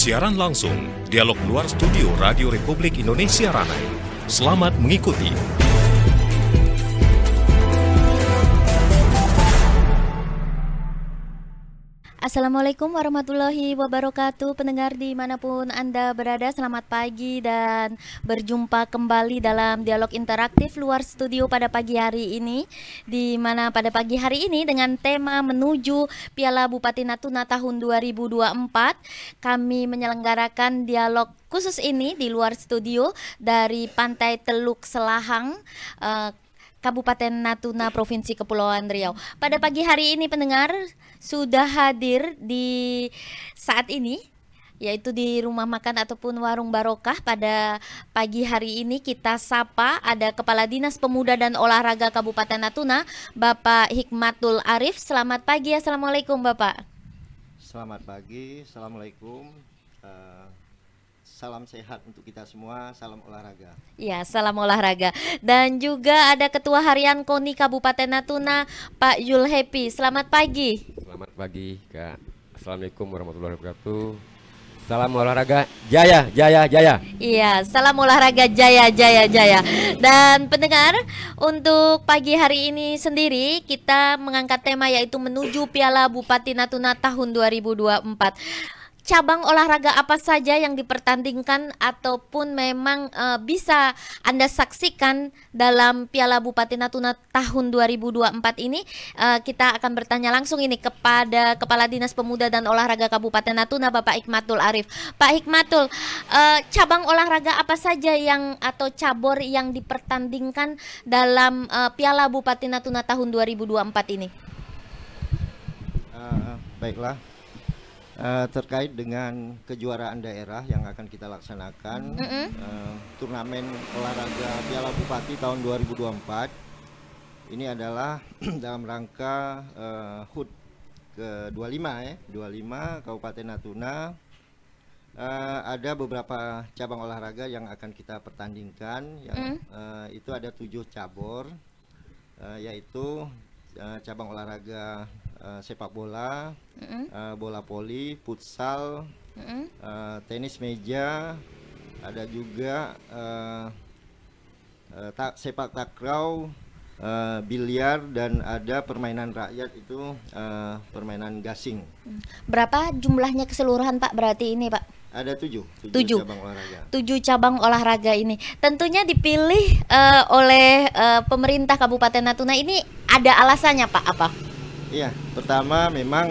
Siaran langsung, dialog luar studio Radio Republik Indonesia Ranai. Selamat mengikuti. Assalamualaikum warahmatullahi wabarakatuh. Pendengar dimanapun Anda berada, selamat pagi dan berjumpa kembali dalam dialog interaktif luar studio pada pagi hari ini, di mana pada pagi hari ini dengan tema menuju Piala Bupati Natuna tahun 2024 kami menyelenggarakan dialog khusus ini di luar studio dari Pantai Teluk Selahang, Kabupaten Natuna, Provinsi Kepulauan Riau. Pada pagi hari ini pendengar sudah hadir di saat ini, yaitu di rumah makan ataupun warung barokah. Pada pagi hari ini kita sapa ada Kepala Dinas Pemuda dan Olahraga Kabupaten Natuna, Bapak Hikmatul Arif. Selamat pagi, Assalamualaikum Bapak. Selamat pagi, Assalamualaikum. Salam sehat untuk kita semua, salam olahraga. Ya, salam olahraga. Dan juga ada Ketua Harian KONI Kabupaten Natuna, Pak Yul Happy. Selamat pagi. Selamat pagi, Kak. Assalamualaikum warahmatullahi wabarakatuh. Salam olahraga, jaya, jaya, jaya. Iya, salam olahraga, jaya, jaya, jaya. Dan pendengar, untuk pagi hari ini sendiri kita mengangkat tema yaitu menuju Piala Bupati Natuna tahun 2024. Cabang olahraga apa saja yang dipertandingkan ataupun memang bisa Anda saksikan dalam Piala Bupati Natuna tahun 2024 ini? Kita akan bertanya langsung ini kepada Kepala Dinas Pemuda dan Olahraga Kabupaten Natuna, Bapak Hikmatul Arif. Pak Hikmatul, cabang olahraga apa saja yang atau cabur yang dipertandingkan dalam Piala Bupati Natuna tahun 2024 ini? Baiklah. Terkait dengan kejuaraan daerah yang akan kita laksanakan, turnamen olahraga Piala Bupati tahun 2024 ini adalah dalam rangka HUT ke-25 25 Kabupaten Natuna. Ada beberapa cabang olahraga yang akan kita pertandingkan, yang itu ada 7 cabur, yaitu cabang olahraga sepak bola, bola voli, futsal, tenis meja, ada juga sepak takraw, biliar, dan ada permainan rakyat itu permainan gasing. Berapa jumlahnya keseluruhan Pak berarti ini Pak? Ada 7 cabang olahraga. 7 cabang olahraga ini tentunya dipilih oleh pemerintah Kabupaten Natuna. Ini ada alasannya Pak, apa? Iya, pertama memang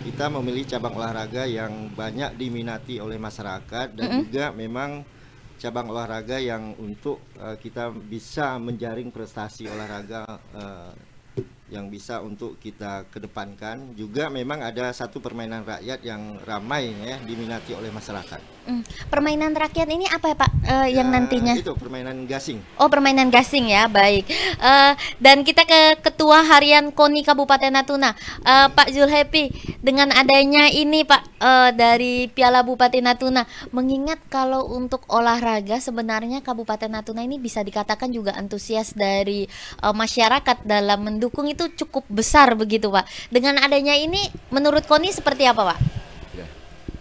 kita memilih cabang olahraga yang banyak diminati oleh masyarakat, dan juga memang cabang olahraga yang untuk kita bisa menjaring prestasi olahraga yang bisa untuk kita kedepankan. Juga memang ada satu permainan rakyat yang ramai diminati oleh masyarakat. Permainan rakyat ini apa ya Pak yang nantinya? Itu permainan gasing. Oh, permainan gasing ya, baik. Dan kita ke Ketua Harian KONI Kabupaten Natuna, Pak Zulhappy. Dengan adanya ini Pak dari Piala Bupati Natuna, mengingat kalau untuk olahraga sebenarnya Kabupaten Natuna ini bisa dikatakan juga antusias dari masyarakat dalam mendukung itu cukup besar begitu Pak. Dengan adanya ini menurut KONI seperti apa Pak? Ya,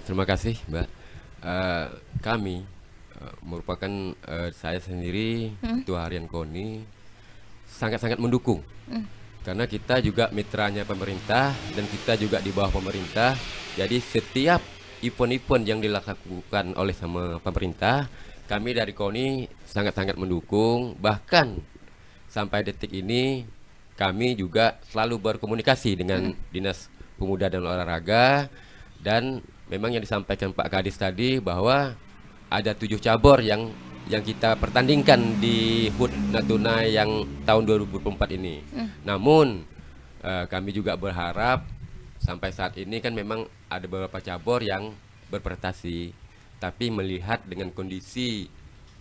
terima kasih Mbak. Kami merupakan saya sendiri Ketua Harian KONI sangat-sangat mendukung, karena kita juga mitranya pemerintah dan kita juga di bawah pemerintah. Jadi setiap event-event yang dilakukan oleh sama pemerintah, kami dari KONI sangat-sangat mendukung. Bahkan sampai detik ini kami juga selalu berkomunikasi dengan Dinas Pemuda dan Olahraga, dan memang yang disampaikan Pak Kadis tadi bahwa ada 7 cabur yang kita pertandingkan di HUT Natuna yang tahun 2024 ini. Namun kami juga berharap sampai saat ini kan memang ada beberapa cabur yang berprestasi, tapi melihat dengan kondisi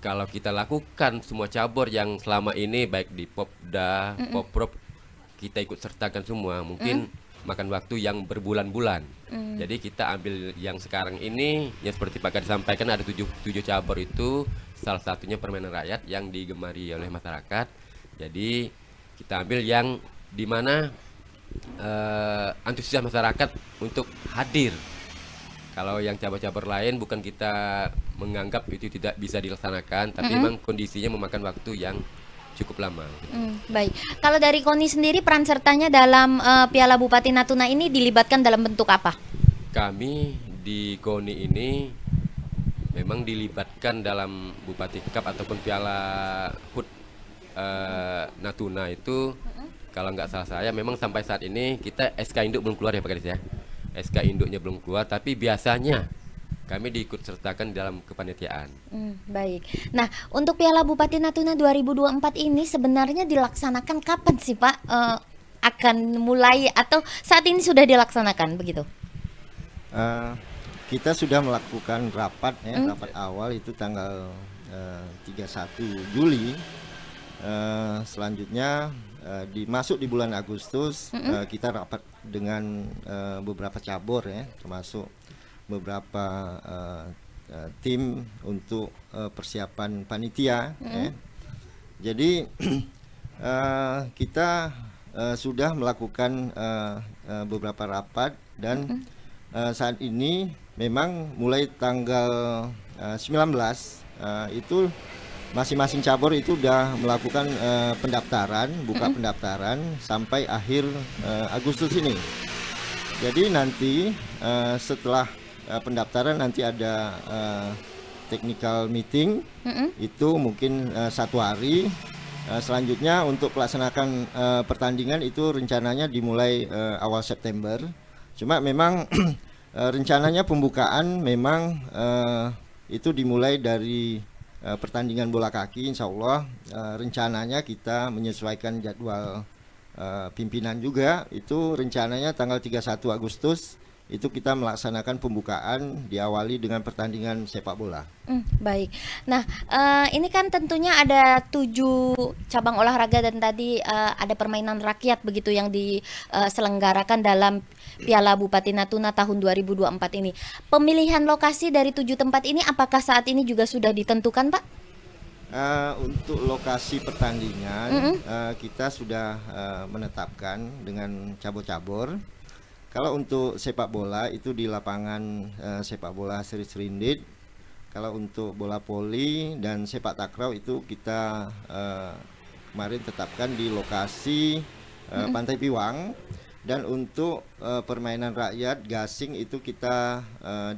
kalau kita lakukan semua cabur yang selama ini baik di Popda, Poprov kita ikut sertakan semua, mungkin makan waktu yang berbulan-bulan. Jadi kita ambil yang sekarang ini, yang seperti Pak Kadis sampaikan ada 7 cabur itu, salah satunya permainan rakyat yang digemari oleh masyarakat. Jadi kita ambil yang dimana antusias masyarakat untuk hadir Kalau yang cabur-cabur lain bukan kita menganggap itu tidak bisa dilaksanakan, tapi memang kondisinya memakan waktu yang cukup lama. Baik. Kalau dari KONI sendiri peran sertanya dalam Piala Bupati Natuna ini dilibatkan dalam bentuk apa? Kami di KONI ini memang dilibatkan dalam Bupati Cup ataupun Piala HUT Natuna itu. Kalau nggak salah saya, memang sampai saat ini kita SK induk belum keluar ya Pak Kadis ya. SK induknya belum keluar, tapi biasanya kami diikut sertakan dalam kepanitiaan. Baik. Nah, untuk Piala Bupati Natuna 2024 ini sebenarnya dilaksanakan kapan sih Pak? Akan mulai atau saat ini sudah dilaksanakan begitu? Kita sudah melakukan rapat ya, rapat awal itu tanggal 31 Juli. Selanjutnya masuk di bulan Agustus kita rapat dengan beberapa cabur ya, termasuk beberapa tim untuk persiapan panitia ya. Jadi kita sudah melakukan beberapa rapat dan saat ini memang mulai tanggal 19 itu masing-masing cabur itu sudah melakukan pendaftaran, buka pendaftaran sampai akhir Agustus ini. Jadi nanti setelah pendaftaran nanti ada technical meeting, itu mungkin 1 hari. Selanjutnya untuk pelaksanakan pertandingan itu rencananya dimulai awal September. Cuma memang rencananya pembukaan memang itu dimulai dari pertandingan bola kaki, insya Allah rencananya kita menyesuaikan jadwal pimpinan juga. Itu rencananya tanggal 31 Agustus itu kita melaksanakan pembukaan diawali dengan pertandingan sepak bola. Baik. Nah, ini kan tentunya ada 7 cabang olahraga dan tadi ada permainan rakyat begitu yang diselenggarakan dalam Piala Bupati Natuna tahun 2024 ini. Pemilihan lokasi dari 7 tempat ini apakah saat ini juga sudah ditentukan, Pak? Untuk lokasi pertandingan kita sudah menetapkan dengan cabur-cabur. Kalau untuk sepak bola itu di lapangan sepak bola Sri Serindit. Kalau untuk bola voli dan sepak takraw itu kita kemarin tetapkan di lokasi Pantai Piwang. Dan untuk permainan rakyat gasing itu kita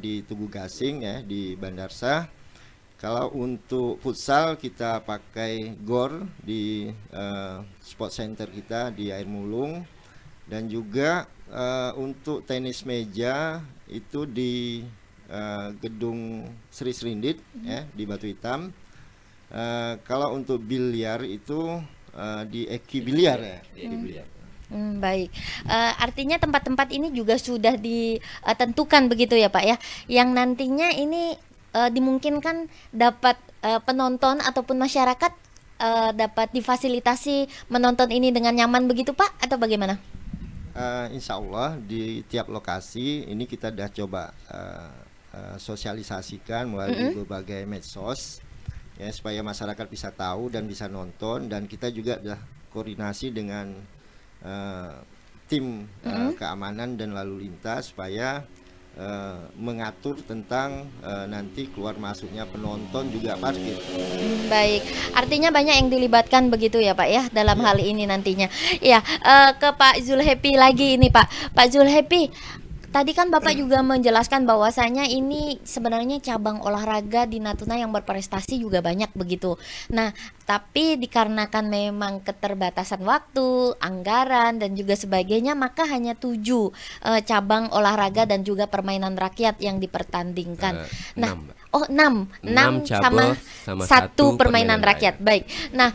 di Tugu Gasing ya di Bandarsa. Kalau untuk futsal kita pakai GOR di sport center kita di Air Mulung. Dan juga untuk tenis meja itu di gedung Sri Serindit ya di Batu Hitam. Kalau untuk biliar itu di Eki Biliar ya. Baik, artinya tempat-tempat ini juga sudah ditentukan begitu ya Pak ya, yang nantinya ini dimungkinkan dapat penonton ataupun masyarakat dapat difasilitasi menonton ini dengan nyaman begitu Pak, atau bagaimana? Insya Allah di tiap lokasi ini kita sudah coba sosialisasikan melalui berbagai medsos ya supaya masyarakat bisa tahu dan bisa nonton, dan kita juga sudah koordinasi dengan tim keamanan dan lalu lintas supaya mengatur tentang nanti keluar masuknya penonton juga parkir. Baik, artinya banyak yang dilibatkan begitu ya Pak ya dalam hal ini nantinya. Ya, ke Pak Zulhepi lagi ini Pak. Pak Zulhepi, tadi kan Bapak juga menjelaskan bahwasanya ini sebenarnya cabang olahraga di Natuna yang berprestasi juga banyak begitu. Nah, tapi dikarenakan memang keterbatasan waktu, anggaran dan juga sebagainya, maka hanya 7 cabang olahraga dan juga permainan rakyat yang dipertandingkan. 6 sama 1 permainan rakyat. Baik. Nah,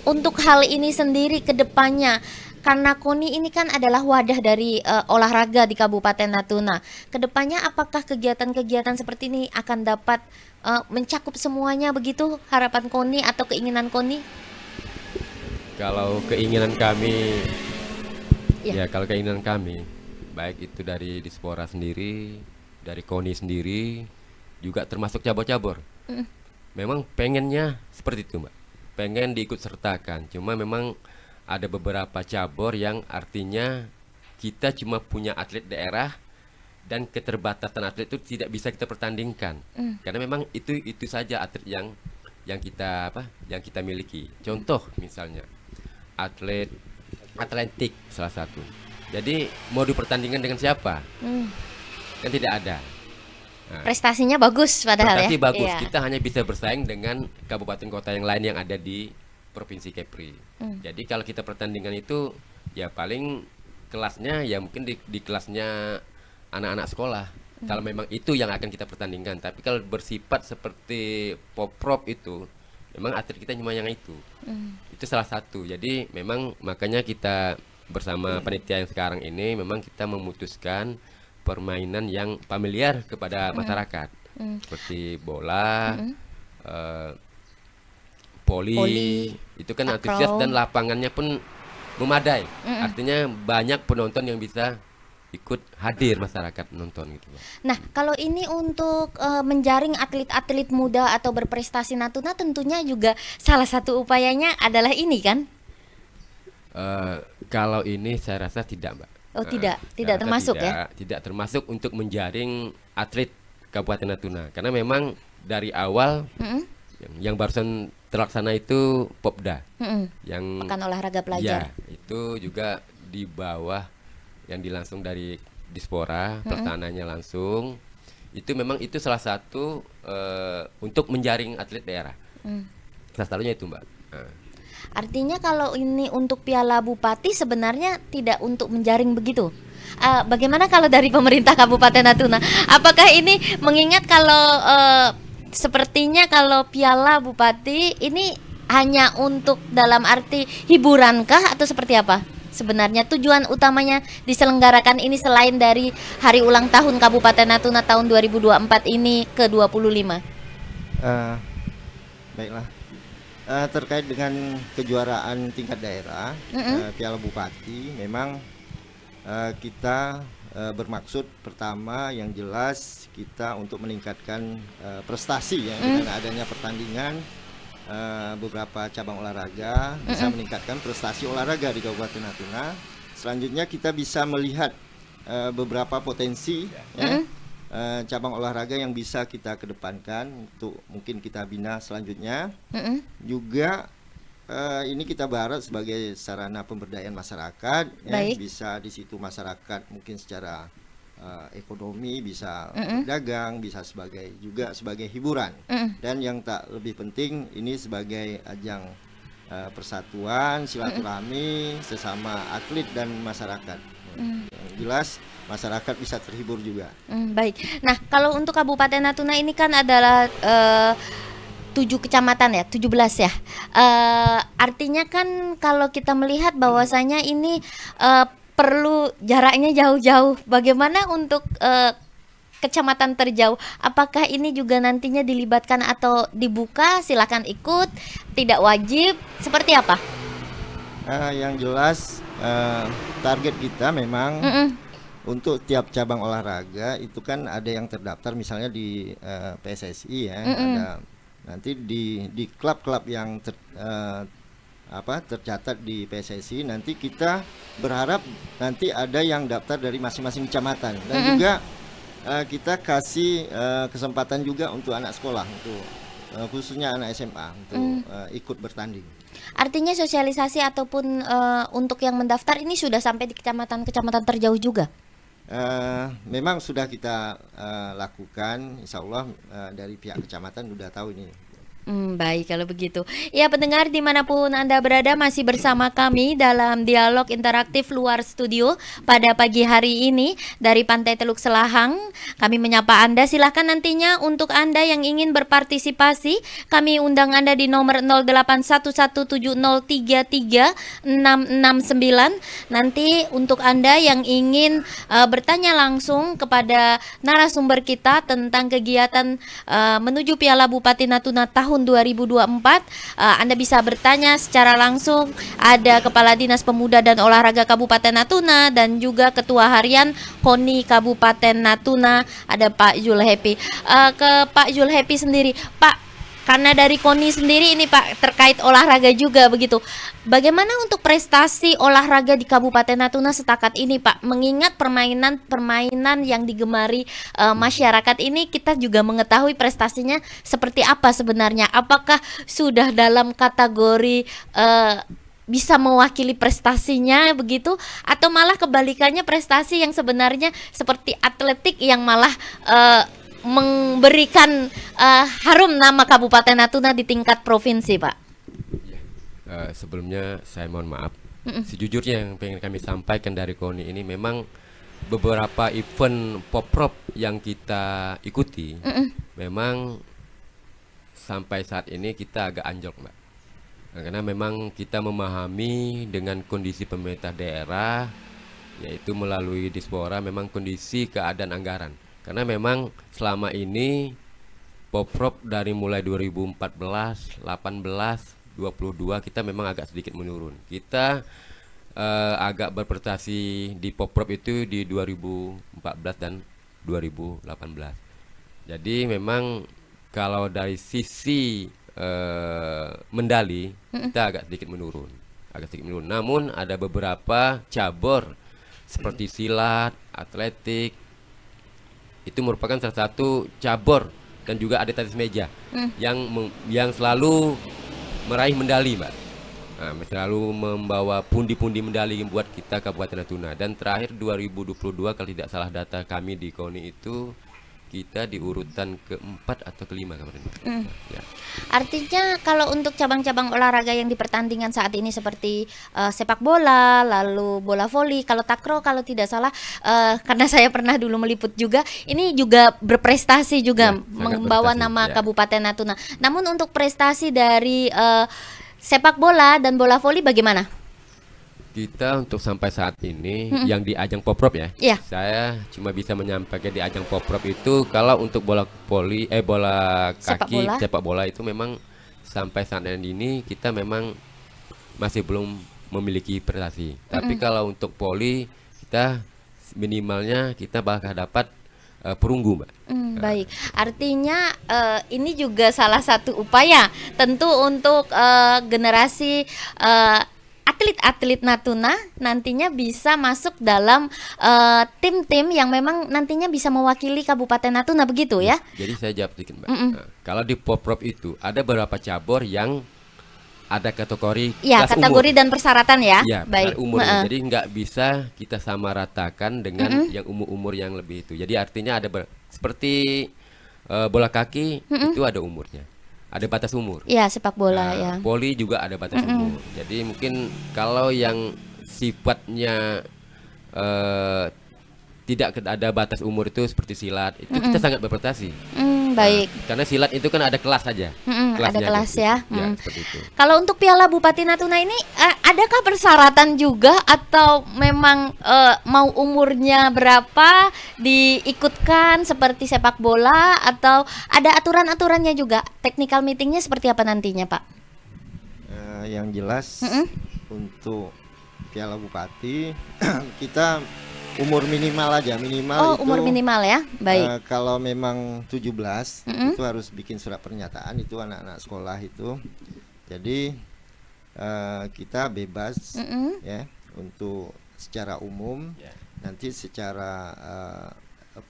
untuk hal ini sendiri ke depannya, karena KONI ini kan adalah wadah dari olahraga di Kabupaten Natuna. Kedepannya apakah kegiatan-kegiatan seperti ini akan dapat mencakup semuanya begitu, harapan KONI atau keinginan KONI? Kalau keinginan kami, kalau keinginan kami, baik itu dari Dispora sendiri, dari KONI sendiri, juga termasuk cabur-cabur. Memang pengennya seperti itu Mbak, pengen diikut sertakan. Cuma memang ada beberapa cabur yang artinya kita cuma punya atlet daerah dan keterbatasan atlet itu tidak bisa kita pertandingkan. Karena memang itu saja atlet yang kita miliki. Contoh misalnya atlet atletik salah satu. Jadi mau dipertandingkan dengan siapa? Kan tidak ada. Nah, Prestasinya bagus padahal prestasi ya. bagus. Iya. Kita hanya bisa bersaing dengan kabupaten kota yang lain yang ada di Provinsi Kepri. Jadi kalau kita pertandingan itu ya paling kelasnya ya mungkin di kelasnya anak-anak sekolah. Kalau memang itu yang akan kita pertandingkan. Tapi kalau bersifat seperti pop-prop itu memang atlet kita cuma yang itu. Itu salah satu. Jadi memang makanya kita bersama panitia yang sekarang ini memang kita memutuskan permainan yang familiar kepada masyarakat. Seperti bola, voli, itu kan antusias dan lapangannya pun memadai. Artinya banyak penonton yang bisa ikut hadir masyarakat nonton gitu. Nah, kalau ini untuk menjaring atlet-atlet muda atau berprestasi Natuna tentunya juga salah satu upayanya adalah ini kan? Kalau ini saya rasa tidak, Mbak. Oh, tidak Saya rasa termasuk ya? Tidak termasuk untuk menjaring atlet Kabupaten Natuna. Karena memang dari awal yang barusan terlaksana itu Popda. Yang Pekan olahraga pelajar. ya, itu juga di bawah yang dilangsung dari Dispora, pelaksananya langsung. Itu memang itu salah satu untuk menjaring atlet daerah. Salah satunya itu, Mbak. Artinya kalau ini untuk Piala Bupati sebenarnya tidak untuk menjaring begitu. Bagaimana kalau dari pemerintah Kabupaten Natuna? Apakah ini mengingat kalau sepertinya kalau Piala Bupati ini hanya untuk dalam arti hiburankah atau seperti apa? Sebenarnya tujuan utamanya diselenggarakan ini selain dari hari ulang tahun Kabupaten Natuna tahun 2024 ini ke-25. Baiklah. Terkait dengan kejuaraan tingkat daerah, Piala Bupati, memang kita bermaksud pertama yang jelas kita untuk meningkatkan prestasi ya, dengan adanya pertandingan beberapa cabang olahraga bisa meningkatkan prestasi olahraga di Kabupaten Natuna. Selanjutnya kita bisa melihat beberapa potensi ya, cabang olahraga yang bisa kita kedepankan untuk mungkin kita bina selanjutnya. Juga ini kita berharap sebagai sarana pemberdayaan masyarakat ya, bisa di situ masyarakat mungkin secara ekonomi bisa berdagang, bisa juga sebagai hiburan. Dan yang tak lebih penting ini sebagai ajang persatuan, silaturahmi sesama atlet dan masyarakat. Yang jelas masyarakat bisa terhibur juga. Baik. Nah, kalau untuk Kabupaten Natuna ini kan adalah 7 kecamatan ya, 17 ya. Artinya kan kalau kita melihat bahwasanya ini perlu jaraknya jauh-jauh. Bagaimana untuk kecamatan terjauh? Apakah ini juga nantinya dilibatkan atau dibuka? Silakan ikut, tidak wajib. Seperti apa? Yang jelas target kita memang untuk tiap cabang olahraga itu kan ada yang terdaftar misalnya di PSSI ya, ada nanti di klub-klub yang tercatat di PSSI, nanti kita berharap nanti ada yang daftar dari masing-masing kecamatan dan juga kita kasih kesempatan juga untuk anak sekolah, untuk khususnya anak SMA untuk ikut bertanding. Artinya sosialisasi ataupun untuk yang mendaftar ini sudah sampai di kecamatan-kecamatan terjauh juga? Memang sudah kita lakukan, insya Allah dari pihak kecamatan sudah tahu ini. Baik kalau begitu. Ya, pendengar dimanapun Anda berada, masih bersama kami dalam dialog interaktif luar studio pada pagi hari ini dari Pantai Teluk Selahang. Kami menyapa Anda, silahkan nantinya untuk Anda yang ingin berpartisipasi, kami undang Anda di nomor 081170333669. Nanti untuk Anda yang ingin bertanya langsung kepada narasumber kita tentang kegiatan menuju Piala Bupati Natuna tahun 2024, Anda bisa bertanya secara langsung. Ada Kepala Dinas Pemuda dan Olahraga Kabupaten Natuna dan juga Ketua Harian KONI Kabupaten Natuna, ada Pak Zulhappy. Ke Pak Zulhappy sendiri, Pak, karena dari KONI sendiri ini Pak terkait olahraga juga begitu. Bagaimana untuk prestasi olahraga di Kabupaten Natuna setakat ini Pak? Mengingat permainan yang digemari masyarakat ini, kita juga mengetahui prestasinya seperti apa sebenarnya. Apakah sudah dalam kategori bisa mewakili prestasinya begitu, atau malah kebalikannya prestasi yang sebenarnya seperti atletik yang malah memberikan harum nama Kabupaten Natuna di tingkat provinsi, Pak? Sebelumnya saya mohon maaf. Sejujurnya yang pengen kami sampaikan dari KONI ini, memang beberapa event poprov yang kita ikuti, memang sampai saat ini kita agak anjlok, Mbak. Karena memang kita memahami dengan kondisi pemerintah daerah, yaitu melalui Dispora, memang kondisi keadaan anggaran. Karena memang selama ini poprov dari mulai 2014, 18, 22 kita memang agak sedikit menurun. Kita agak berprestasi di poprov itu di 2014 dan 2018. Jadi memang kalau dari sisi medali kita agak sedikit menurun, Namun ada beberapa cabur seperti silat, atletik, itu merupakan salah satu cabur, dan juga ada tenis meja yang selalu meraih medali, Mbak. Nah, selalu membawa pundi-pundi medali buat kita Kabupaten Natuna. Dan terakhir 2022 kalau tidak salah data kami di KONI itu kita di urutan keempat atau kelima kemarin. Ya. Artinya kalau untuk cabang-cabang olahraga yang dipertandingkan saat ini seperti sepak bola, lalu bola voli, kalau takraw kalau tidak salah, karena saya pernah dulu meliput juga, ini juga berprestasi juga, membawa nama Kabupaten Natuna. Namun untuk prestasi dari sepak bola dan bola voli bagaimana? Kita untuk sampai saat ini yang di ajang poprov ya, saya cuma bisa menyampaikan di ajang poprov itu, kalau untuk bola voli, bola kaki, sepak bola itu memang sampai saat ini kita memang masih belum memiliki prestasi. Tapi kalau untuk voli kita minimalnya kita bakal dapat perunggu, Mbak. Baik, artinya ini juga salah satu upaya tentu untuk generasi atlet-atlet Natuna nantinya bisa masuk dalam tim-tim yang memang nantinya bisa mewakili Kabupaten Natuna, begitu ya? Jadi saya jawab sedikit, Mbak. Nah, kalau di poprov itu ada beberapa cabur yang ada kategori kategori umur dan persyaratan ya. Ya, baik. Umur. Jadi nggak bisa kita samaratakan dengan yang umur-umur yang lebih itu. Jadi artinya ada seperti bola kaki itu ada umurnya. Ada batas umur. Iya, sepak bola ya. Voli juga ada batas umur. Jadi mungkin kalau yang sifatnya tidak ada batas umur itu seperti silat, itu kita sangat berprestasi. Baik. Karena silat itu kan ada kelas saja. Ada kelas gitu. Ya. Seperti itu. Kalau untuk Piala Bupati Natuna ini adakah persyaratan juga, atau memang mau umurnya berapa diikutkan seperti sepak bola, atau ada aturan-aturannya juga? Technical meetingnya seperti apa nantinya, Pak? Yang jelas untuk Piala Bupati kita umur minimal aja, minimal itu, umur minimal ya. Baik. Kalau memang 17 itu harus bikin surat pernyataan, itu anak-anak sekolah itu. Jadi kita bebas ya untuk secara umum. Nanti secara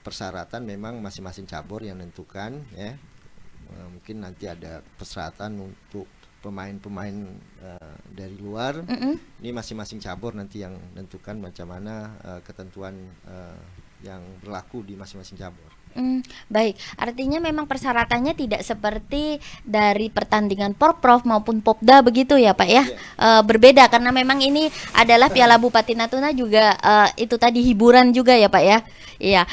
persyaratan memang masing-masing cabur yang menentukan ya. Mungkin nanti ada persyaratan untuk pemain-pemain dari luar. Ini masing-masing cabur nanti yang menentukan macam mana ketentuan yang berlaku di masing-masing cabur. Baik, artinya memang persyaratannya tidak seperti dari pertandingan Porprov maupun Popda begitu ya, Pak ya. Berbeda karena memang ini adalah Piala Bupati Natuna juga, itu tadi hiburan juga ya, Pak ya. Iya,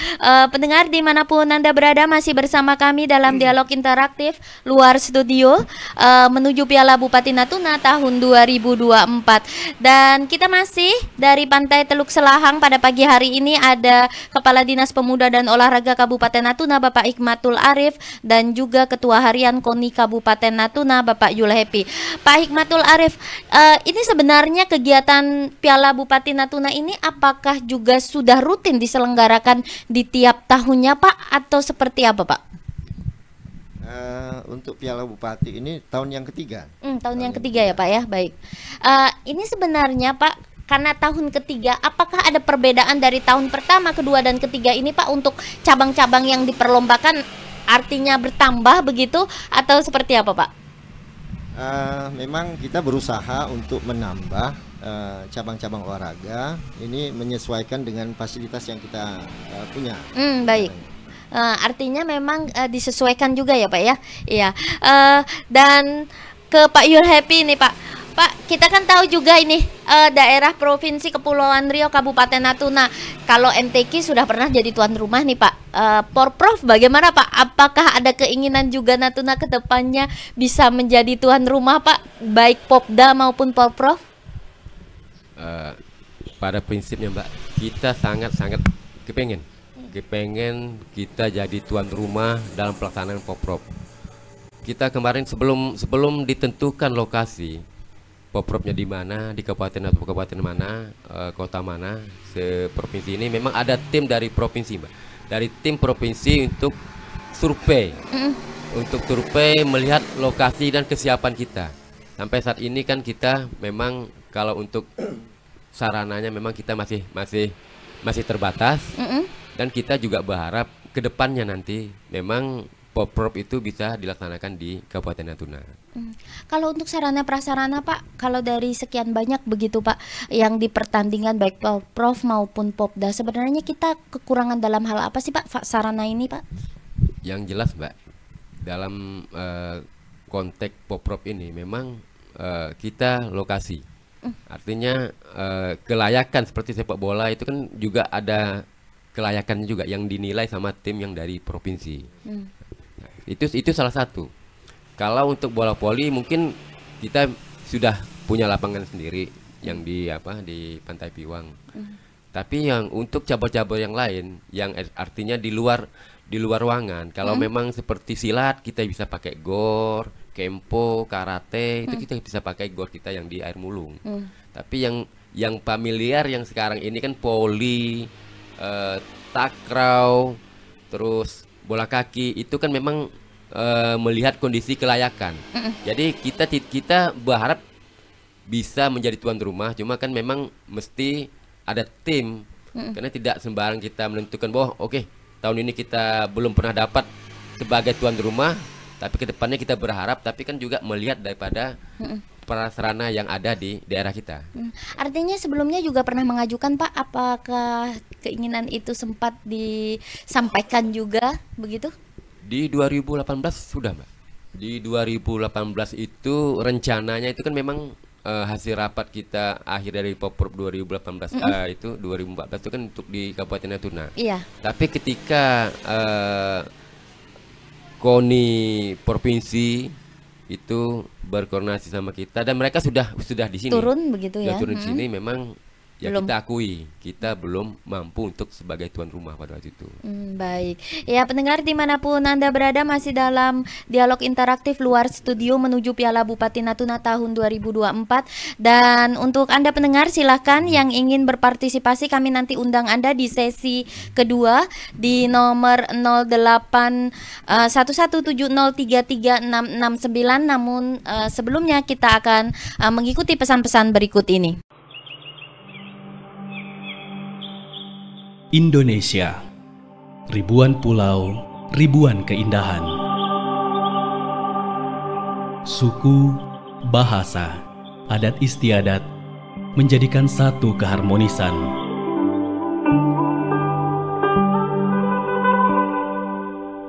pendengar dimanapun Anda berada, masih bersama kami dalam dialog interaktif luar studio menuju Piala Bupati Natuna tahun 2024. Dan kita masih dari Pantai Teluk Selahang. Pada pagi hari ini ada Kepala Dinas Pemuda dan Olahraga Kabupaten Natuna Bapak Hikmatul Arif, dan juga Ketua Harian KONI Kabupaten Natuna Bapak Yul Happy. Pak Hikmatul Arif, ini sebenarnya kegiatan Piala Bupati Natuna ini apakah juga sudah rutin diselenggarakan di tiap tahunnya, Pak, atau seperti apa, Pak? Untuk Piala Bupati ini tahun yang ketiga. Tahun yang ketiga ya Pak ya, baik. Ini sebenarnya Pak, karena tahun ketiga, apakah ada perbedaan dari tahun pertama, kedua, dan ketiga ini Pak untuk cabang-cabang yang diperlombakan, artinya bertambah begitu atau seperti apa Pak? Memang kita berusaha untuk menambah cabang-cabang olahraga ini menyesuaikan dengan fasilitas yang kita punya. Baik. Artinya memang disesuaikan juga ya Pak ya. Iya. Dan ke Pak Yul Happy ini Pak. Pak, kita kan tahu juga ini daerah Provinsi Kepulauan Riau Kabupaten Natuna. Kalau MTQ sudah pernah jadi tuan rumah nih Pak. Porprov bagaimana Pak? Apakah ada keinginan juga Natuna ke depannya bisa menjadi tuan rumah Pak, baik Popda maupun Porprov? Pada prinsipnya Mbak, kita sangat-sangat kepengen kita jadi tuan rumah dalam pelaksanaan Porprov. Kita kemarin sebelum ditentukan lokasi Porprovnya di mana, di kabupaten atau kabupaten mana, kota mana, seprovinsi ini memang ada tim dari provinsi Mbak, dari tim provinsi untuk survei, melihat lokasi dan kesiapan kita. Sampai saat ini kan kita memang kalau untuk sarananya memang kita masih terbatas, dan kita juga berharap ke depannya nanti memang Porprov itu bisa dilaksanakan di Kabupaten Natuna. Kalau untuk sarana prasarana Pak, kalau dari sekian banyak begitu Pak yang dipertandingkan baik Porprov maupun Popda, sebenarnya kita kekurangan dalam hal apa sih Pak sarana ini Pak? Yang jelas Mbak, dalam konteks Porprov ini memang kita lokasi. Artinya kelayakan seperti sepak bola itu kan juga ada kelayakannya juga yang dinilai sama tim yang dari provinsi. Itu salah satu. Kalau untuk bola voli mungkin kita sudah punya lapangan sendiri yang di Pantai Piwang. Tapi yang untuk cabur-cabur yang lain yang artinya di luar ruangan, kalau memang seperti silat kita bisa pakai gor, kempo, karate, itu kita bisa pakai gor kita yang di air mulung. Tapi yang familiar yang sekarang ini kan voli, takraw, terus bola kaki, itu kan memang melihat kondisi kelayakan. Jadi kita berharap bisa menjadi tuan rumah, cuma kan memang mesti ada tim, karena tidak sembarang kita menentukan bahwa oke, tahun ini kita belum pernah dapat sebagai tuan rumah, tapi kedepannya kita berharap, tapi kan juga melihat daripada prasarana yang ada di daerah kita. Artinya sebelumnya juga pernah mengajukan Pak, apakah keinginan itu sempat disampaikan juga begitu? Di 2018 sudah Mbak. Di 2018 itu rencananya itu kan memang hasil rapat kita akhir dari Porprov 2018 itu 2014 itu kan untuk di Kabupaten Natuna. Iya. Tapi ketika KONI provinsi itu berkoordinasi sama kita dan mereka sudah di sini. Turun begitu ya. Turun di sini memang ya belum. Kita akui kita belum mampu untuk sebagai tuan rumah pada waktu itu. Baik, ya pendengar dimanapun Anda berada, masih dalam dialog interaktif luar studio menuju Piala Bupati Natuna tahun 2024. Dan untuk Anda pendengar silahkan yang ingin berpartisipasi, kami nanti undang Anda di sesi kedua di nomor 081170336669. Namun sebelumnya kita akan mengikuti pesan-pesan berikut ini. Indonesia, ribuan pulau, ribuan keindahan. Suku, bahasa, adat istiadat menjadikan satu keharmonisan.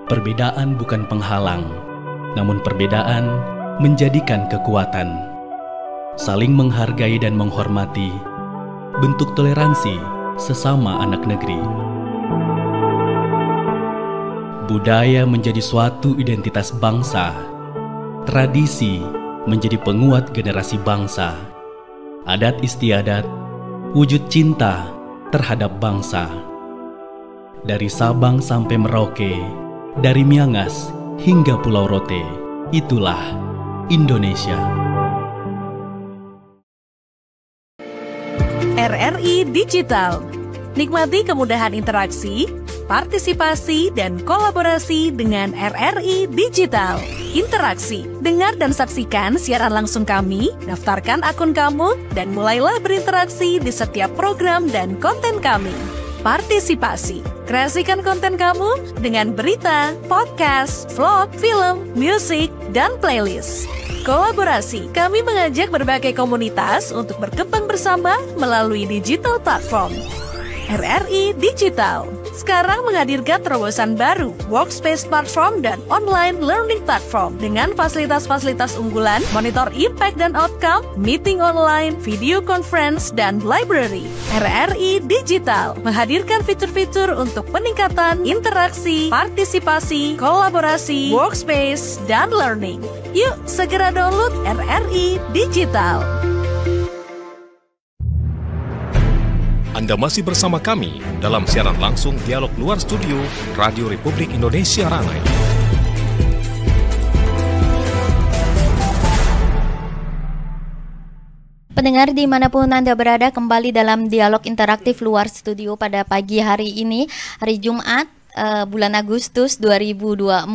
Perbedaan bukan penghalang, namun perbedaan menjadikan kekuatan. Saling menghargai dan menghormati, bentuk toleransi sesama anak negeri. Budaya menjadi suatu identitas bangsa. Tradisi menjadi penguat generasi bangsa. Adat istiadat, wujud cinta terhadap bangsa. Dari Sabang sampai Merauke, dari Miangas hingga Pulau Rote, itulah Indonesia. RRI Digital. Nikmati kemudahan interaksi, partisipasi dan kolaborasi dengan RRI Digital. Interaksi, dengar dan saksikan siaran langsung kami, daftarkan akun kamu, dan mulailah berinteraksi di setiap program dan konten kami. Partisipasi, kreasikan konten kamu dengan berita, podcast, vlog, film, musik, dan playlist. Kolaborasi, kami mengajak berbagai komunitas untuk berkembang bersama melalui digital platform. RRI Digital sekarang menghadirkan terobosan baru, workspace platform dan online learning platform dengan fasilitas-fasilitas unggulan, monitor impact dan outcome, meeting online, video conference, dan library. RRI Digital menghadirkan fitur-fitur untuk peningkatan interaksi, partisipasi, kolaborasi, workspace, dan learning. Yuk segera download RRI Digital. Anda masih bersama kami dalam siaran langsung dialog luar studio Radio Republik Indonesia Ranai. Pendengar dimanapun Anda berada, kembali dalam dialog interaktif luar studio pada pagi hari ini, hari Jumat, bulan Agustus 2024,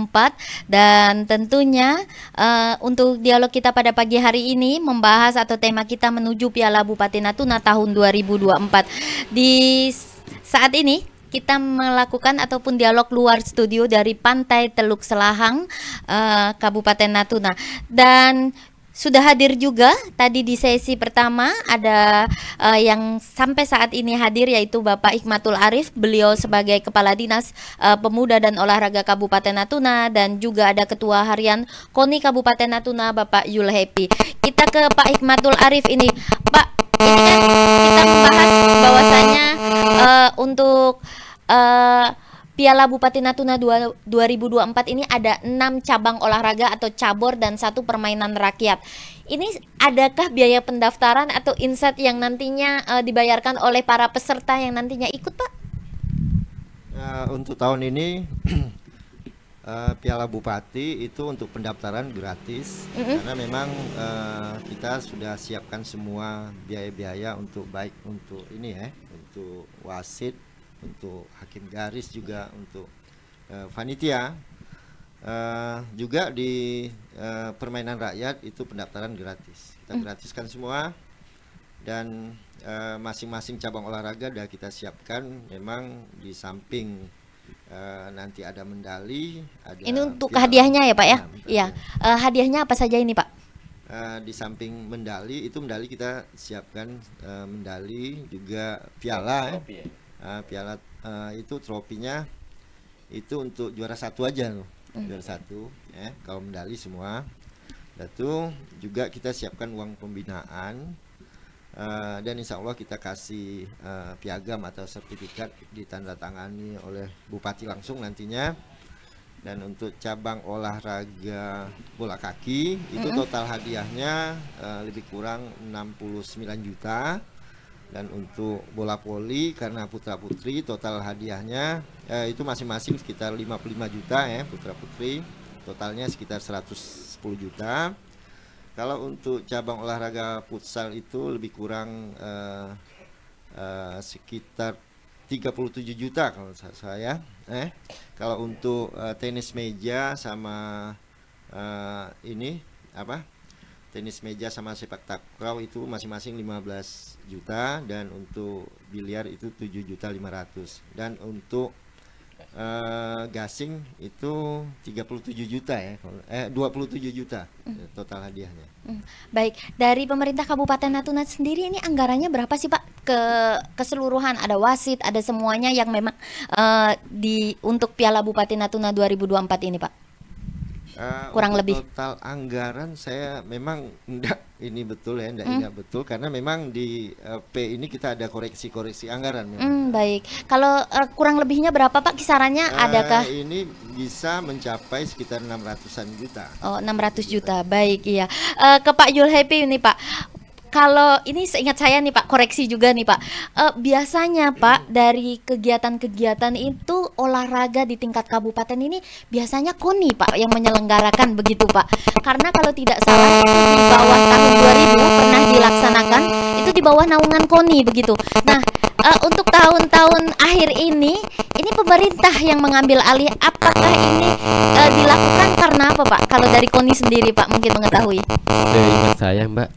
dan tentunya untuk dialog kita pada pagi hari ini membahas atau tema kita menuju Piala Bupati Natuna tahun 2024. Di saat ini kita melakukan ataupun dialog luar studio dari Pantai Teluk Selahang, Kabupaten Natuna, dan sudah hadir juga tadi di sesi pertama ada yang sampai saat ini hadir, yaitu Bapak Hikmatul Arif, beliau sebagai Kepala Dinas Pemuda dan Olahraga Kabupaten Natuna, dan juga ada Ketua Harian KONI Kabupaten Natuna Bapak Yul Happy. Kita ke Pak Hikmatul Arif ini, Pak, ini kan kita membahas bahwasanya untuk Piala Bupati Natuna 2024 ini ada 6 cabang olahraga atau cabur dan 1 permainan rakyat. Ini adakah biaya pendaftaran atau inset yang nantinya dibayarkan oleh para peserta yang nantinya ikut, Pak? Untuk tahun ini Piala Bupati itu untuk pendaftaran gratis, karena memang kita sudah siapkan semua biaya-biaya untuk baik untuk ini ya, untuk wasit, untuk hakim garis, juga untuk panitia, juga di permainan rakyat itu pendaftaran gratis. Kita gratiskan semua, dan masing-masing cabang olahraga sudah kita siapkan. Memang di samping nanti ada medali, ada ini untuk hadiahnya ya, Pak ya? Iya. Hadiahnya apa saja ini, Pak? Di samping medali, itu medali kita siapkan, medali juga piala ya. Piala itu tropinya itu untuk juara 1 aja loh, juara 1 ya, kalau medali semua. Itu juga kita siapkan uang pembinaan, dan insya Allah kita kasih piagam atau sertifikat ditandatangani oleh Bupati langsung nantinya. Dan untuk cabang olahraga bola kaki itu total hadiahnya lebih kurang 69 juta. Dan untuk bola voli karena putra putri total hadiahnya itu masing-masing sekitar 55 juta ya, putra putri totalnya sekitar 110 juta. Kalau untuk cabang olahraga futsal itu lebih kurang sekitar 37 juta kalau saya. Kalau untuk tenis meja sama ini apa? Tenis meja sama sepak takraw itu masing-masing 15 juta, dan untuk biliar itu 7.500.000, dan untuk gasing itu 37 juta ya, 27 juta total hadiahnya. Baik, dari pemerintah Kabupaten Natuna sendiri ini anggarannya berapa sih, Pak? Keseluruhan, ada wasit, ada semuanya yang memang untuk Piala Bupati Natuna 2024 ini, Pak? Kurang lebih total anggaran saya memang enggak ini betul ya, enggak ingat betul, karena memang di P ini kita ada koreksi anggaran. Baik, kalau kurang lebihnya berapa, Pak, kisarannya adakah? Ini bisa mencapai sekitar 600-an juta. Oh, 600 juta, baik, iya. Ke Pak Yul Happy ini, Pak. Kalau ini seingat saya nih, Pak, koreksi juga nih, Pak. Biasanya, Pak, dari kegiatan-kegiatan itu olahraga di tingkat kabupaten ini biasanya KONI, Pak, yang menyelenggarakan begitu, Pak. Karena kalau tidak salah itu di bawah tahun 2000 pernah dilaksanakan, itu di bawah naungan KONI begitu. Nah, untuk tahun-tahun akhir ini pemerintah yang mengambil alih. Apakah ini dilakukan karena apa, Pak? Kalau dari KONI sendiri, Pak, mungkin mengetahui. Seingat saya, Mbak,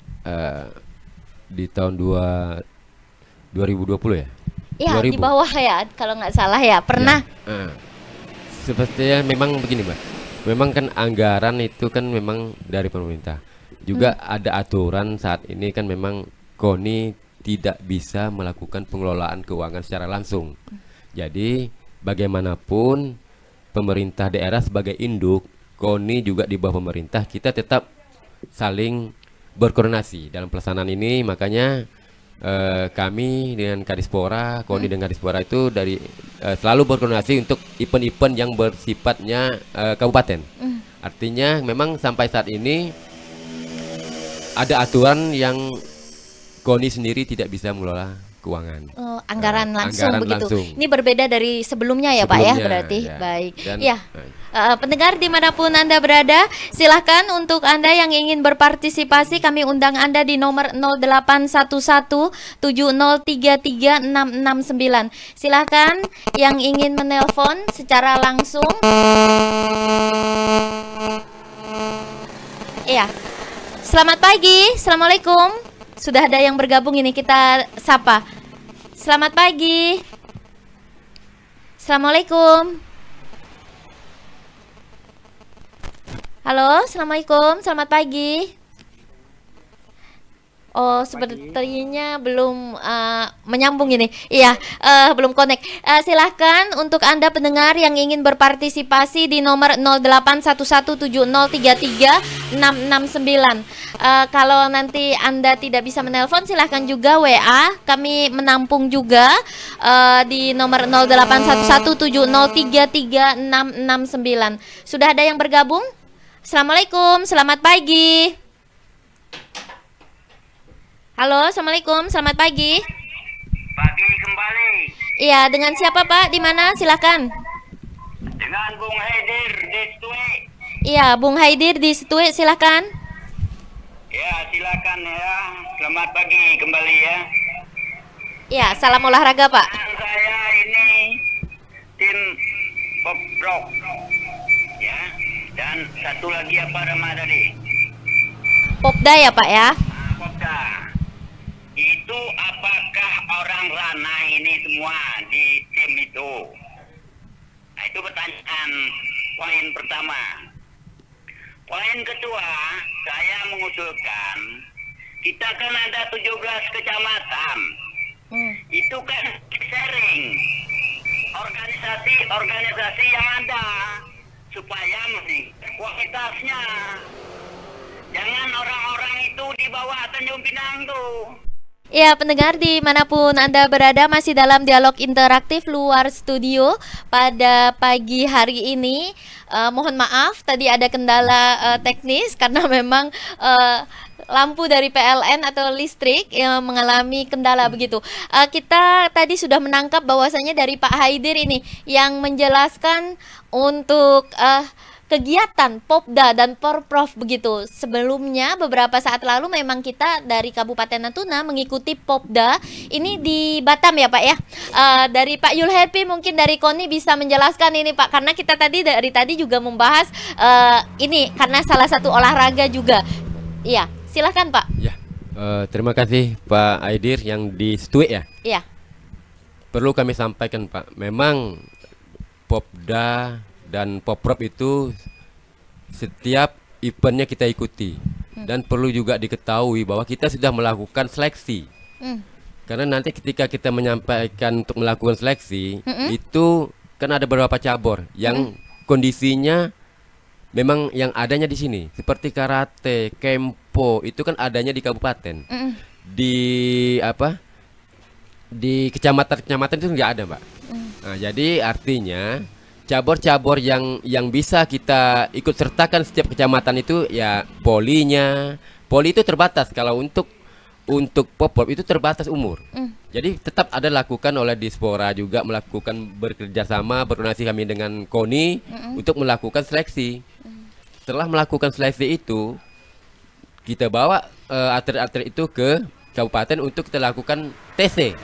di tahun 2020 ya? Ya, 2000. di bawah ya, kalau nggak salah ya, pernah. Ya. Sepertinya memang begini, Mbak. Memang kan anggaran itu kan memang dari pemerintah. Juga ada aturan saat ini kan memang KONI tidak bisa melakukan pengelolaan keuangan secara langsung. Jadi bagaimanapun pemerintah daerah sebagai induk, KONI juga di bawah pemerintah, kita tetap saling berkoordinasi dalam pelaksanaan ini. Makanya kami dengan Kadispora, KONI dengan Kadispora itu dari selalu berkoordinasi untuk event-event yang bersifatnya kabupaten. Artinya memang sampai saat ini ada aturan yang KONI sendiri tidak bisa mengelola keuangan. Anggaran langsung anggaran begitu. langsung. Ini berbeda dari sebelumnya ya, Pak ya, berarti. Ya. Baik. Dan, ya. Pendengar dimanapun Anda berada, silahkan untuk Anda yang ingin berpartisipasi, kami undang Anda di nomor 0811-7033-669. Silahkan yang ingin menelpon secara langsung. Iya. Selamat pagi, Assalamualaikum. Sudah ada yang bergabung ini, kita sapa. Selamat pagi. Assalamualaikum. Halo, Assalamualaikum, selamat pagi. Oh, sepertinya belum menyambung ini. Iya, belum connect. Silahkan untuk Anda pendengar yang ingin berpartisipasi di nomor 08117033-669. Kalau nanti Anda tidak bisa menelpon, silahkan juga WA. Kami menampung juga di nomor 08117033-669. Sudah ada yang bergabung? Assalamualaikum, selamat pagi. Halo, Assalamualaikum, selamat pagi. Pagi kembali. Iya, dengan siapa, Pak? Di mana? Silakan. Dengan Bung Haidir di Setue. Iya, Bung Haidir di Setue, silakan. Ya, silakan ya. Selamat pagi kembali ya. Iya, salam olahraga, Pak. Dan saya ini tim Poprok. Ya. Dan satu lagi apa nama tadi? Popda ya, Pak ya? Popda. Itu apakah orang ranah ini semua di tim itu? Nah, itu pertanyaan poin pertama. Poin kedua, saya mengusulkan kita kan ada 17 kecamatan. Itu kan sharing organisasi yang ada supaya meningkat kualitasnya. Jangan orang-orang itu di bawah Tanjung Pinang tuh. Ya, pendengar dimanapun Anda berada, masih dalam dialog interaktif luar studio pada pagi hari ini. Mohon maaf, tadi ada kendala teknis karena memang lampu dari PLN atau listrik yang mengalami kendala begitu. Kita tadi sudah menangkap bahwasanya dari Pak Haidir ini yang menjelaskan untuk kegiatan Popda dan Porprov begitu. Sebelumnya beberapa saat lalu memang kita dari Kabupaten Natuna mengikuti Popda ini di Batam ya, Pak ya. Dari Pak Yul Happy mungkin dari KONI bisa menjelaskan ini, Pak, karena kita tadi dari tadi juga membahas ini karena salah satu olahraga juga. Iya, silakan, Pak. Ya, terima kasih Pak Aidir yang di Setue ya. Iya. Perlu kami sampaikan, Pak, memang Popda dan Poprov itu setiap eventnya kita ikuti. Dan perlu juga diketahui bahwa kita sudah melakukan seleksi. Karena nanti ketika kita menyampaikan untuk melakukan seleksi, itu kan ada beberapa cabur yang kondisinya memang yang adanya di sini, seperti karate, kempo, itu kan adanya di kabupaten. Di apa? Di kecamatan-kecamatan itu nggak ada, Mbak. Nah, jadi artinya cabur-cabur yang bisa kita ikut sertakan setiap kecamatan itu ya poli itu terbatas. Kalau untuk Poprov itu terbatas umur. Jadi tetap ada lakukan oleh Dispora juga melakukan bekerja sama berkoordinasi kami dengan KONI untuk melakukan seleksi. Setelah melakukan seleksi itu kita bawa atlet-atlet itu ke kabupaten untuk kita lakukan TC.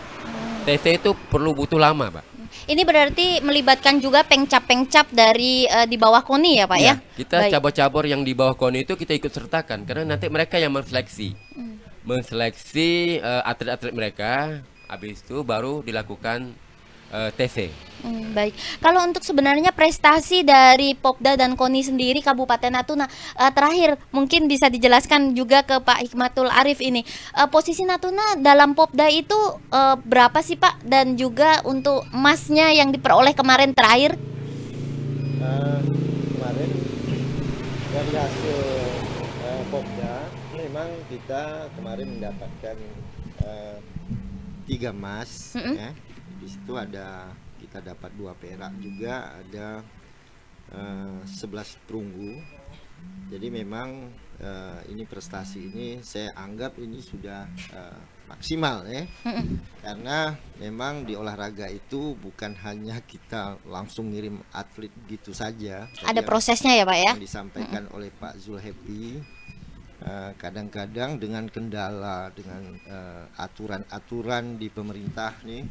TC itu butuh lama, Pak. Ini berarti melibatkan juga pengcap-pengcap dari di bawah KONI ya Pak ya? Kita cabur-cabur yang di bawah KONI itu kita ikut sertakan karena nanti mereka yang menseleksi, atlet-atlet mereka, habis itu baru dilakukan TC. Baik, kalau untuk sebenarnya prestasi dari Popda dan KONI sendiri Kabupaten Natuna, terakhir mungkin bisa dijelaskan juga ke Pak Hikmatul Arif ini, posisi Natuna dalam Popda itu berapa sih Pak, dan juga untuk emasnya yang diperoleh kemarin terakhir? Kemarin dari hasil Popda memang kita kemarin mendapatkan 3 emas, ya. Di situ kita dapat 2 perak juga, ada 11 perunggu. Jadi memang ini prestasi ini saya anggap ini sudah maksimal ya. Karena memang di olahraga itu bukan hanya kita langsung ngirim atlet gitu saja. Ada prosesnya ya Pak ya? Yang disampaikan oleh Pak Zulhepi, kadang-kadang dengan kendala, dengan aturan-aturan di pemerintah nih,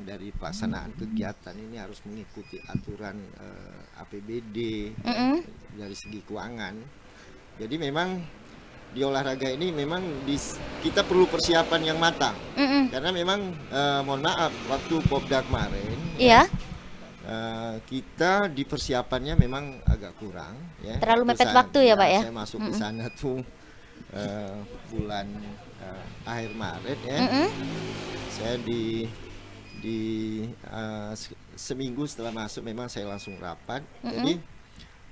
dari pelaksanaan kegiatan ini harus mengikuti aturan APBD dari segi keuangan. Jadi memang di olahraga ini memang kita perlu persiapan yang matang, karena memang mohon maaf waktu Popda kemarin, kita di persiapannya memang agak kurang ya. Terlalu mepet waktu ya Pak ya? Saya masuk ke sana tuh bulan akhir Maret ya. Saya seminggu setelah masuk memang saya langsung rapat. Jadi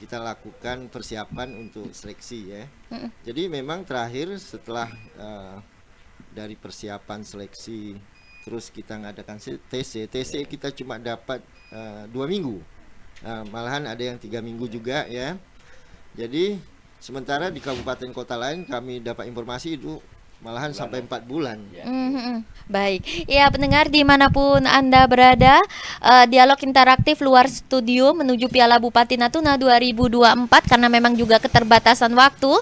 kita lakukan persiapan untuk seleksi ya. Jadi memang terakhir setelah dari persiapan seleksi terus kita ngadakan TC kita cuma dapat 2 minggu, malahan ada yang 3 minggu juga ya. Jadi sementara di kabupaten kota lain kami dapat informasi itu malahan sampai 4 bulan. Baik, ya pendengar dimanapun Anda berada, dialog interaktif luar studio menuju Piala Bupati Natuna 2024 karena memang juga keterbatasan waktu,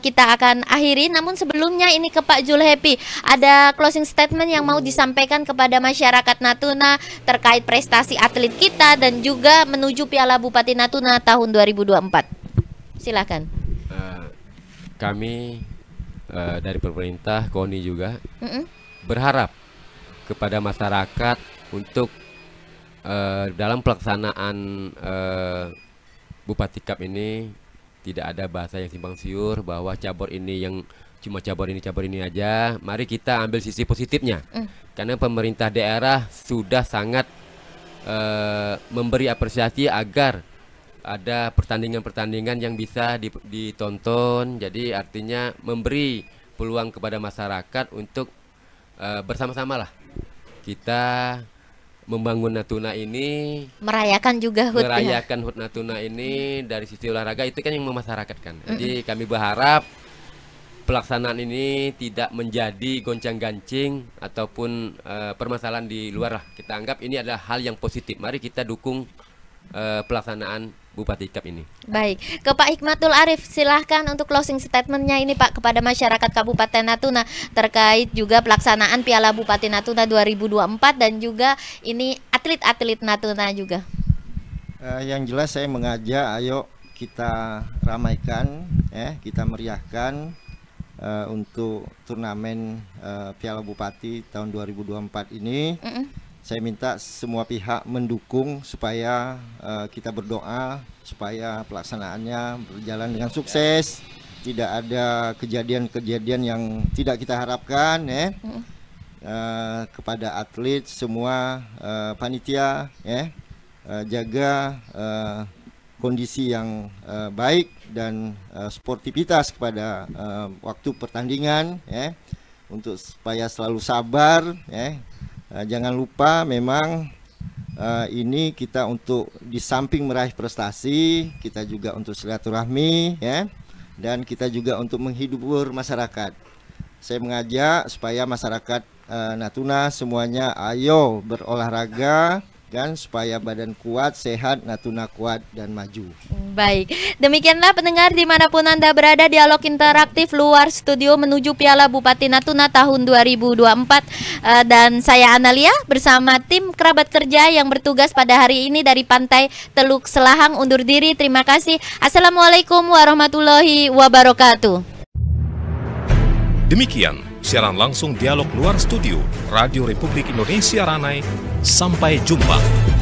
kita akan akhiri. Namun sebelumnya ini ke Pak Zulhepi, ada closing statement yang mau disampaikan kepada masyarakat Natuna terkait prestasi atlet kita dan juga menuju Piala Bupati Natuna tahun 2024. Silakan. Kami dari pemerintah, KONI juga berharap kepada masyarakat untuk dalam pelaksanaan Bupati Cup ini tidak ada bahasa yang simpang siur bahwa cabur ini yang cuma cabur ini aja. Mari kita ambil sisi positifnya, karena pemerintah daerah sudah sangat memberi apresiasi agar ada pertandingan-pertandingan yang bisa ditonton. Jadi artinya memberi peluang kepada masyarakat untuk bersama-sama lah kita membangun Natuna ini, merayakan juga HUT, HUT Natuna ini dari sisi olahraga itu kan yang memasyarakatkan. Jadi kami berharap pelaksanaan ini tidak menjadi goncang-gancing ataupun permasalahan di luar lah. Kita anggap ini adalah hal yang positif. Mari kita dukung pelaksanaan Bupati Cup ini. Baik, ke Pak Hikmatul Arif, silahkan untuk closing statementnya ini Pak kepada masyarakat Kabupaten Natuna terkait juga pelaksanaan Piala Bupati Natuna 2024 dan juga ini atlet-atlet Natuna juga. Yang jelas saya mengajak, ayo kita ramaikan, kita meriahkan untuk turnamen Piala Bupati tahun 2024 ini. Saya minta semua pihak mendukung supaya kita berdoa supaya pelaksanaannya berjalan dengan sukses, tidak ada kejadian-kejadian yang tidak kita harapkan kepada atlet semua, panitia jaga kondisi yang baik dan sportivitas kepada waktu pertandingan untuk supaya selalu sabar jangan lupa memang ini kita untuk di samping meraih prestasi, kita juga untuk silaturahmi dan kita juga untuk menghibur masyarakat. Saya mengajak supaya masyarakat Natuna semuanya ayo berolahraga kan, supaya badan kuat, sehat, Natuna kuat dan maju. Baik, demikianlah pendengar dimanapun Anda berada, dialog interaktif luar studio menuju Piala Bupati Natuna tahun 2024. Dan saya Analia bersama tim kerabat kerja yang bertugas pada hari ini dari Pantai Teluk Selahang undur diri. Terima kasih. Assalamualaikum warahmatullahi wabarakatuh. Demikian siaran langsung dialog luar studio Radio Republik Indonesia Ranai. Sampai jumpa.